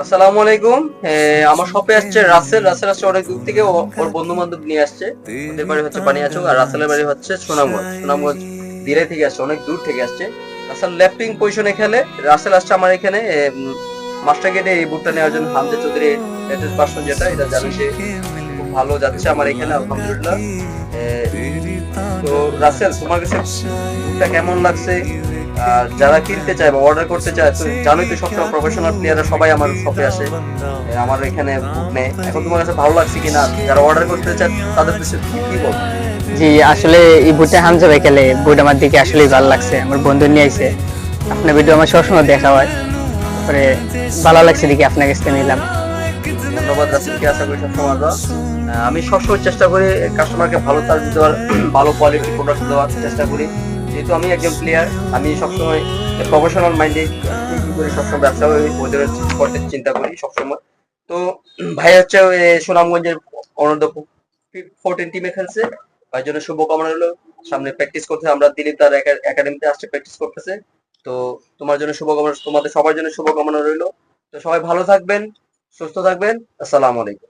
আসসালামু আলাইকুম। আমার শপে আসছে রাসেল। রাসেল আসছে অনেক দূর থেকে। ওর বন্ধু বান্ধব নিয়ে আসছে। ওদের বাড়ি হচ্ছে বানিয়াচং, আর রাসেলের বাড়ি হচ্ছে সুনামগঞ্জ। সুনামগঞ্জ দিরাই থেকে আসছে, অনেক দূর থেকে আসছে। রাসেল লেফটিং পজিশনে খেলে। রাসেল আসছে আমার এখানে মাস্টার গেটে এই বুটটা নেওয়ার জন্য। হামজা চৌধুরী লেটেস্ট ভার্সন যেটা, এটা জানো সে খুব ভালো যাচ্ছে আমার এখানে, আলহামদুলিল্লাহ। তো রাসেল, তোমার কাছে বুটটা কেমন লাগছে? আর যারা কিনতে চায় বা অর্ডার করতে চায়, তো জানোই তো সবসময় প্রফেশনাল প্লেয়াররা সবাই আমার শপে আসে, আমার এখানে বুট নেয়। এখন তোমার কাছে ভালো লাগছে কিনা, যারা অর্ডার করতে চায় তাদের উদ্দেশ্যে কি কি বলবো? জি, আসলে এই বুটে হামজা ভাই খেলে বুট আমার দিকে আসলেই ভালো লাগছে। আমার বন্ধু নিয়ে আইছে, আপনার ভিডিও আমার সবসময় দেখা হয়, তারপরে ভালো লাগছে দেখি আপনার কাছে নিলাম। ধন্যবাদ রাসেলকে, আশা করি সবসময় আমরা আমি সবসময় চেষ্টা করি কাস্টমারকে ভালো সার্ভিস দেওয়ার, ভালো কোয়ালিটি প্রোডাক্ট দেওয়ার চেষ্টা করি। যেহেতু আমি একজন প্লেয়ার, আমি সবসময় প্রফেশনাল মাইন্ডে থিঙ্কিং করি, সবসময় ব্যবসা ওদের করতে চিন্তা করি সবসময়। তো ভাই হচ্ছে ওই সুনামগঞ্জের অনূর্ধ্ব 14 টিমে খেলছে। ভাইয়ের জন্য শুভকামনা রইলো। সামনে প্র্যাকটিস করতে আমরা দিলীপ তার একাডেমিতে আসছে, প্র্যাকটিস করতেছে। তো তোমার জন্য শুভকামনা, তোমাদের সবার জন্য শুভকামনা রইলো। তো সবাই ভালো থাকবেন, সুস্থ থাকবেন। আসসালামু আলাইকুম।